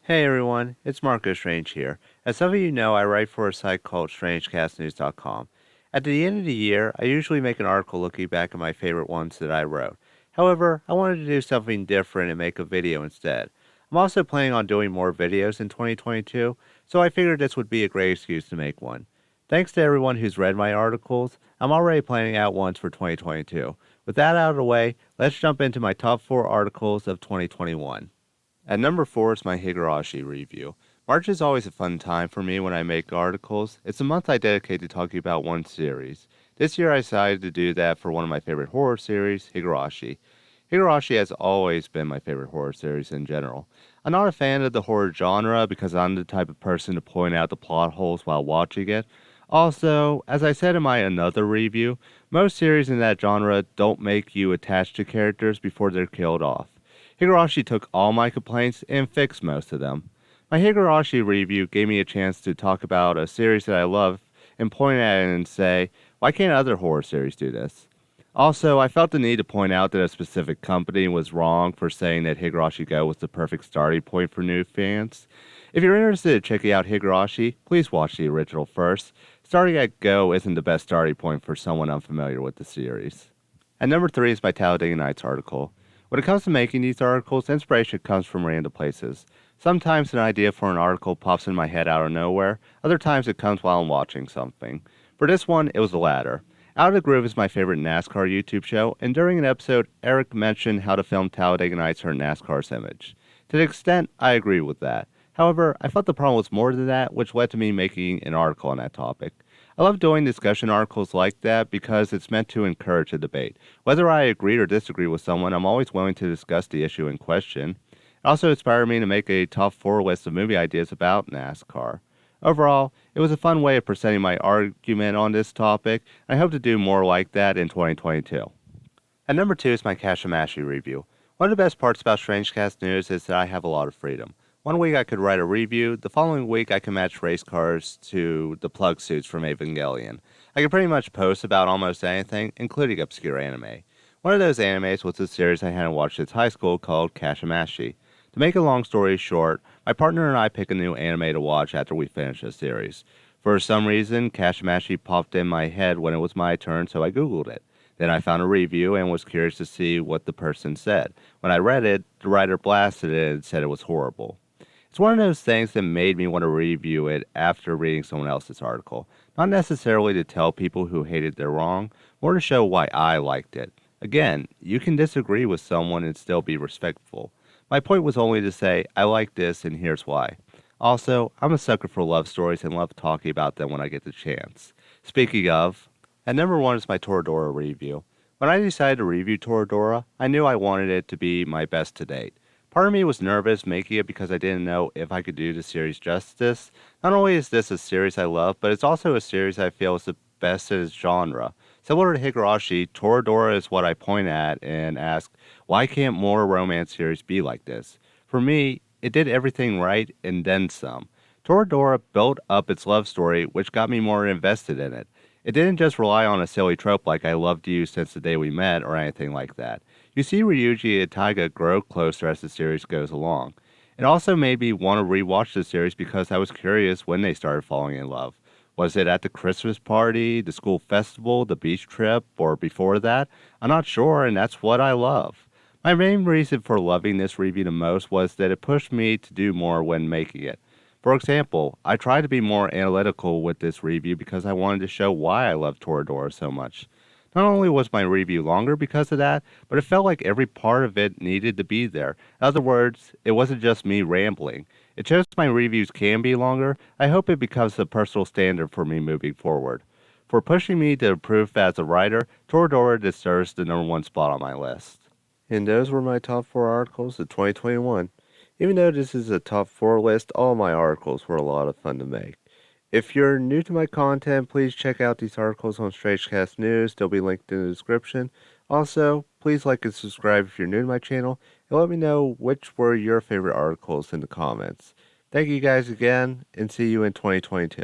Hey everyone, it's Marco Strange here. As some of you know, I write for a site called Strangecastnews.com. At the end of the year, I usually make an article looking back at my favorite ones that I wrote. However, I wanted to do something different and make a video instead. I'm also planning on doing more videos in 2022, so I figured this would be a great excuse to make one. Thanks to everyone who's read my articles, I'm already planning out ones for 2022. With that out of the way, let's jump into my top 4 articles of 2021. At number 4 is my Higurashi review. March is always a fun time for me when I make articles. It's a month I dedicate to talking about one series. This year I decided to do that for one of my favorite horror series, Higurashi. Higurashi has always been my favorite horror series in general. I'm not a fan of the horror genre because I'm the type of person to point out the plot holes while watching it. Also, as I said in my another review, most series in that genre don't make you attached to characters before they're killed off. Higurashi took all my complaints and fixed most of them. My Higurashi review gave me a chance to talk about a series that I love and point at it and say, why can't other horror series do this? Also, I felt the need to point out that a specific company was wrong for saying that Higurashi Go was the perfect starting point for new fans. If you're interested in checking out Higurashi, please watch the original first. Starting at Go isn't the best starting point for someone unfamiliar with the series. At number 3 is my Talladega Nights article. When it comes to making these articles, inspiration comes from random places. Sometimes an idea for an article pops in my head out of nowhere, other times it comes while I'm watching something. For this one, it was the latter. Out of the Groove is my favorite NASCAR YouTube show, and during an episode, Eric mentioned how to film Talladega Nights for NASCAR's image. To the extent, I agree with that. However, I felt the problem was more than that, which led to me making an article on that topic. I love doing discussion articles like that because it's meant to encourage a debate. Whether I agree or disagree with someone, I'm always willing to discuss the issue in question. It also inspired me to make a top 4 list of movie ideas about NASCAR. Overall, it was a fun way of presenting my argument on this topic, and I hope to do more like that in 2022. At number 2 is my Kashimashi review. One of the best parts about Strangecast News is that I have a lot of freedom. One week I could write a review, the following week I can match race cars to the plug suits from Evangelion. I can pretty much post about almost anything, including obscure anime. One of those animes was a series I hadn't watched since high school called Kashimashi. To make a long story short, my partner and I pick a new anime to watch after we finish a series. For some reason, Kashimashi popped in my head when it was my turn, so I googled it. Then I found a review and was curious to see what the person said. When I read it, the writer blasted it and said it was horrible. It's one of those things that made me want to review it after reading someone else's article. Not necessarily to tell people who hated they're wrong, more to show why I liked it. Again, you can disagree with someone and still be respectful. My point was only to say, I like this and here's why. Also, I'm a sucker for love stories and love talking about them when I get the chance. Speaking of, at number 1 is my Toradora review. When I decided to review Toradora, I knew I wanted it to be my best to date. Part of me was nervous making it because I didn't know if I could do the series justice. Not only is this a series I love, but it's also a series I feel is the best in its genre. Similar to Higurashi, Toradora is what I point at and ask, why can't more romance series be like this? For me, it did everything right and then some. Toradora built up its love story, which got me more invested in it. It didn't just rely on a silly trope like I loved you since the day we met or anything like that. You see Ryuji and Taiga grow closer as the series goes along. It also made me want to rewatch the series because I was curious when they started falling in love. Was it at the Christmas party, the school festival, the beach trip, or before that? I'm not sure, and that's what I love. My main reason for loving this review the most was that it pushed me to do more when making it. For example, I tried to be more analytical with this review because I wanted to show why I love Toradora so much. Not only was my review longer because of that, but it felt like every part of it needed to be there. In other words, it wasn't just me rambling. It shows my reviews can be longer. I hope it becomes a personal standard for me moving forward. For pushing me to improve as a writer, Toradora deserves the number 1 spot on my list. And those were my top 4 articles of 2021. Even though this is a top 4 list, all my articles were a lot of fun to make. If you're new to my content, please check out these articles on Strangecast News. They'll be linked in the description. Also, please like and subscribe if you're new to my channel, and let me know which were your favorite articles in the comments. Thank you guys again, and see you in 2022.